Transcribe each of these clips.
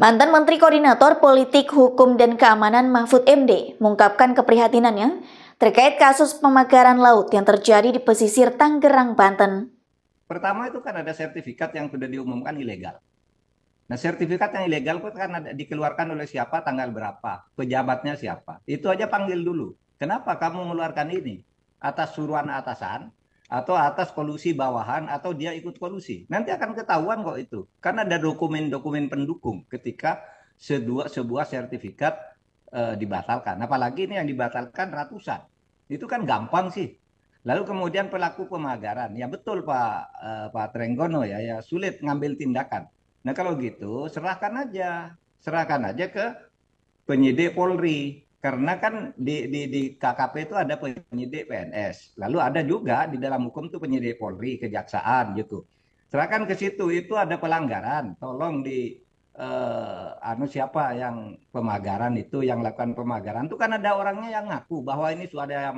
Mantan Menteri Koordinator Politik, Hukum, dan Keamanan Mahfud MD mengungkapkan keprihatinannya terkait kasus pemagaran laut yang terjadi di pesisir Tangerang, Banten. Pertama itu kan ada sertifikat yang sudah diumumkan ilegal. Nah, sertifikat yang ilegal itu kan dikeluarkan oleh siapa, tanggal berapa, pejabatnya siapa. Itu aja panggil dulu. Kenapa kamu mengeluarkan ini? Atas suruhan atasan, atau atas kolusi bawahan, atau dia ikut kolusi. Nanti akan ketahuan kok itu. Karena ada dokumen-dokumen pendukung ketika sebuah sertifikat dibatalkan. Apalagi ini yang dibatalkan ratusan. Itu kan gampang sih. Lalu kemudian pelaku pemagaran, ya betul Pak Trenggono ya sulit ngambil tindakan. Nah kalau gitu serahkan aja ke penyidik Polri, karena kan di KKP itu ada penyidik PNS, lalu ada juga di dalam hukum itu penyidik Polri, kejaksaan gitu. Serahkan ke situ, itu ada pelanggaran, tolong siapa yang pemagaran itu, yang lakukan pemagaran itu kan ada orangnya yang ngaku bahwa ini sudah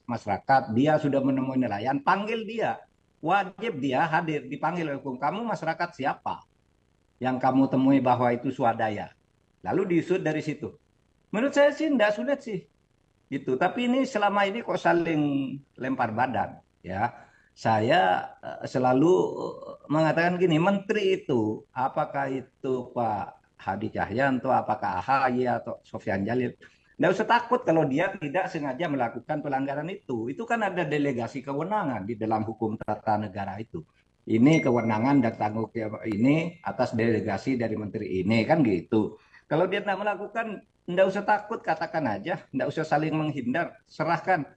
masyarakat, dia sudah menemui nelayan, panggil dia, wajib dia hadir, dipanggil oleh hukum. Kamu masyarakat siapa yang kamu temui bahwa itu swadaya, lalu diusut dari situ. Menurut saya sih tidak sulit sih gitu, tapi ini selama ini kok saling lempar badan ya. Saya selalu mengatakan gini, menteri itu apakah itu Pak Hadi Cahyanto, apakah AHY atau Sofyan Jalil, tidak usah takut kalau dia tidak sengaja melakukan pelanggaran itu. Itu kan ada delegasi kewenangan di dalam hukum tata negara itu. Ini kewenangan dan tanggung jawab ini atas delegasi dari menteri ini, kan gitu. Kalau dia tidak melakukan, tidak usah takut, katakan aja, tidak usah saling menghindar, serahkan.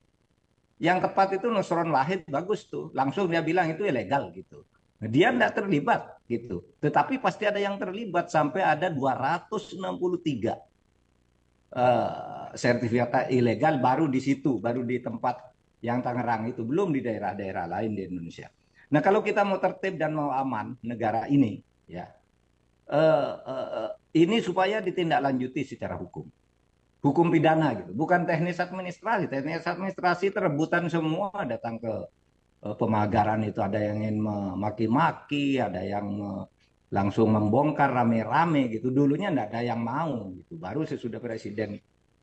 Yang tepat itu Nusron Wahid, bagus tuh, langsung dia bilang itu ilegal gitu. Dia tidak terlibat gitu, tetapi pasti ada yang terlibat, sampai ada 263 sertifikat ilegal baru di situ, baru di tempat yang Tangerang itu, belum di daerah-daerah lain di Indonesia. Nah kalau kita mau tertib dan mau aman negara ini, ya ini supaya ditindaklanjuti secara hukum pidana gitu, bukan teknis administrasi. Teknis administrasi terebutan semua datang ke pemagaran itu, ada yang ingin memaki-maki, ada yang langsung membongkar rame-rame gitu. Dulunya enggak ada yang mau gitu, baru sesudah presiden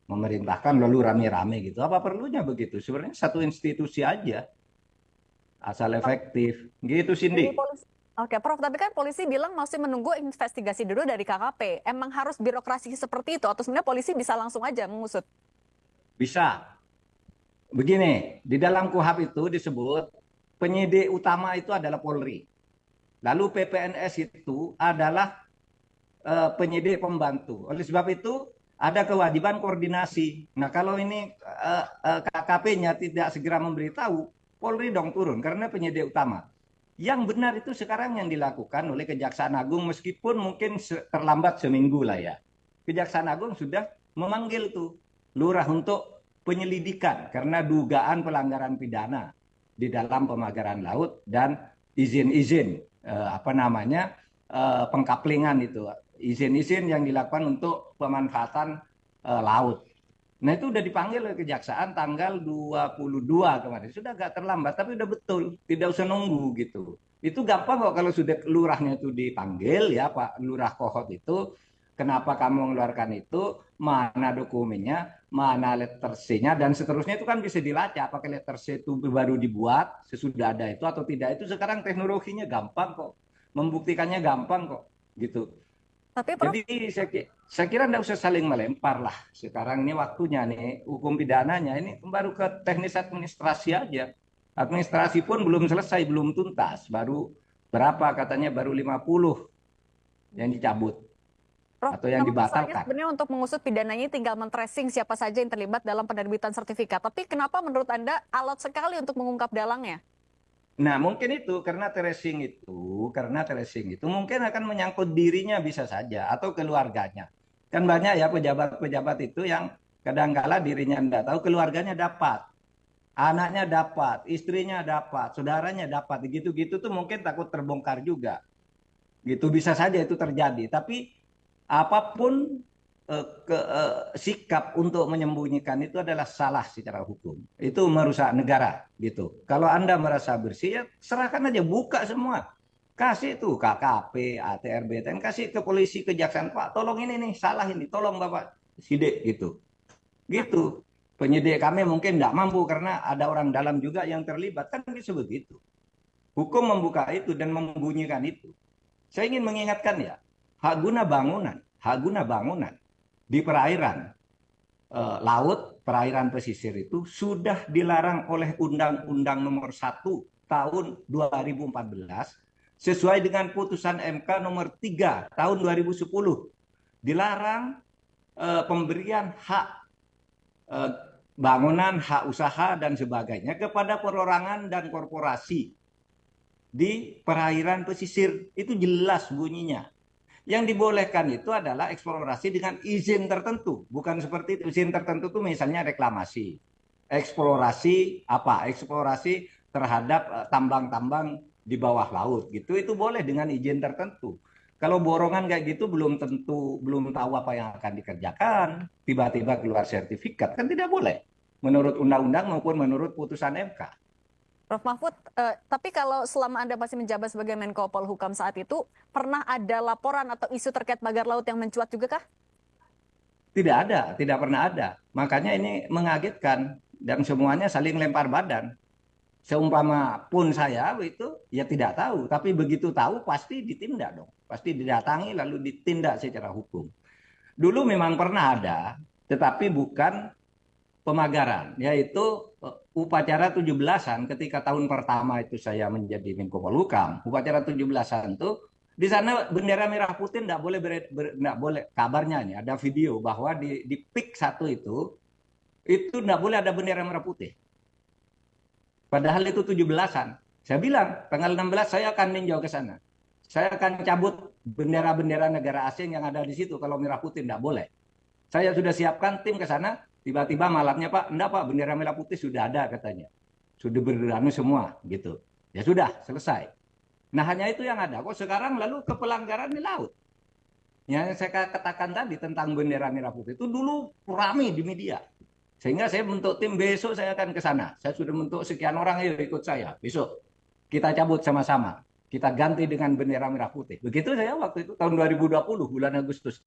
memerintahkan lalu rame-rame gitu. Apa perlunya begitu? Sebenarnya satu institusi aja asal efektif gitu, Cindy. Oke, Prof, tapi kan polisi bilang masih menunggu investigasi dulu dari KKP. Emang harus birokrasi seperti itu atau sebenarnya polisi bisa langsung aja mengusut? Bisa. Begini, di dalam KUHP itu disebut penyidik utama itu adalah Polri. Lalu PPNS itu adalah penyidik pembantu. Oleh sebab itu ada kewajiban koordinasi. Nah kalau ini KKP-nya tidak segera memberitahu, Polri dong turun karena penyidik utama. Yang benar itu sekarang yang dilakukan oleh Kejaksaan Agung, meskipun mungkin terlambat seminggu lah ya. Kejaksaan Agung sudah memanggil tuh lurah untuk penyelidikan karena dugaan pelanggaran pidana di dalam pemagaran laut dan izin-izin pengkaplingan itu, izin-izin yang dilakukan untuk pemanfaatan laut. Nah itu udah dipanggil oleh Kejaksaan tanggal 22 kemarin. Sudah agak terlambat, tapi udah betul. Tidak usah nunggu gitu. Itu gampang kok kalau sudah lurahnya itu dipanggil ya Pak Lurah Kohot itu. Kenapa kamu mengeluarkan itu, mana dokumennya, mana letter C-nya, dan seterusnya itu kan bisa dilacak. Apakah letter C itu baru dibuat, sesudah ada itu atau tidak. Itu sekarang teknologinya gampang kok. Membuktikannya gampang kok gitu. Tapi Prof, jadi saya kira tidak usah saling melempar lah. Sekarang ini waktunya nih hukum pidananya ini baru ke teknis administrasi aja. Administrasi pun belum selesai, belum tuntas. Baru berapa katanya, baru 50 yang dicabut Prof, atau yang dibatalkan. Sebenarnya untuk mengusut pidananya tinggal men-tracing siapa saja yang terlibat dalam penerbitan sertifikat. Tapi kenapa menurut Anda alot sekali untuk mengungkap dalangnya? Nah mungkin itu karena tracing itu mungkin akan menyangkut dirinya bisa saja atau keluarganya. Kan banyak ya pejabat-pejabat itu yang kadang-kala dirinya tidak tahu, keluarganya dapat, anaknya dapat, istrinya dapat, saudaranya dapat, gitu-gitu tuh mungkin takut terbongkar juga. Gitu bisa saja itu terjadi. Tapi apapun sikap untuk menyembunyikan itu adalah salah secara hukum. Itu merusak negara gitu. Kalau Anda merasa bersih, ya serahkan aja, buka semua. Kasih tuh KKP, ATR, BTN, kasih ke polisi, kejaksaan, Pak, tolong ini nih, salah ini, tolong Bapak sidik gitu. Gitu. Penyidik kami mungkin tidak mampu karena ada orang dalam juga yang terlibat, kan bisa begitu. Hukum membuka itu dan membunyikan itu. Saya ingin mengingatkan ya, hak guna bangunan di perairan laut, perairan pesisir itu sudah dilarang oleh Undang-Undang Nomor 1 Tahun 2014 sesuai dengan putusan MK Nomor 3 Tahun 2010. Dilarang pemberian hak bangunan, hak usaha dan sebagainya kepada perorangan dan korporasi di perairan pesisir. Itu jelas bunyinya. Yang dibolehkan itu adalah eksplorasi dengan izin tertentu. Bukan seperti itu. Izin tertentu itu misalnya reklamasi. Eksplorasi apa? Eksplorasi terhadap tambang-tambang di bawah laut gitu. Itu boleh dengan izin tertentu. Kalau borongan kayak gitu belum tahu apa yang akan dikerjakan, tiba-tiba keluar sertifikat, kan tidak boleh. Menurut undang-undang maupun menurut putusan MK. Prof. Mahfud, tapi kalau selama Anda masih menjabat sebagai Menko Polhukam saat itu, pernah ada laporan atau isu terkait pagar laut yang mencuat juga kah? Tidak ada, tidak pernah ada. Makanya ini mengagetkan dan semuanya saling lempar badan. Seumpama pun saya itu ya tidak tahu, tapi begitu tahu pasti ditindak dong. Pasti didatangi lalu ditindak secara hukum. Dulu memang pernah ada, tetapi bukan pemagaran, yaitu upacara 17-an ketika tahun pertama itu saya menjadi Menko Polhukam. Upacara 17-an itu di sana bendera merah putih tidak boleh kabarnya nih ada video bahwa di PIK 1 itu tidak boleh ada bendera merah putih. Padahal itu 17-an. Saya bilang tanggal 16 saya akan meninjau ke sana. Saya akan cabut bendera-bendera negara asing yang ada di situ kalau merah putih tidak boleh. Saya sudah siapkan tim ke sana. Tiba-tiba malamnya Pak, enggak Pak, bendera merah putih sudah ada katanya. Sudah beranu semua gitu. Ya sudah, selesai. Nah hanya itu yang ada. Kok sekarang lalu ke pelanggaran di laut. Yang saya katakan tadi tentang bendera merah putih itu dulu ramai di media. Sehingga saya bentuk tim, besok saya akan ke sana. Saya sudah bentuk sekian orang, ayo ikut saya. Besok kita cabut sama-sama. Kita ganti dengan bendera merah putih. Begitu saya waktu itu tahun 2020 bulan Agustus.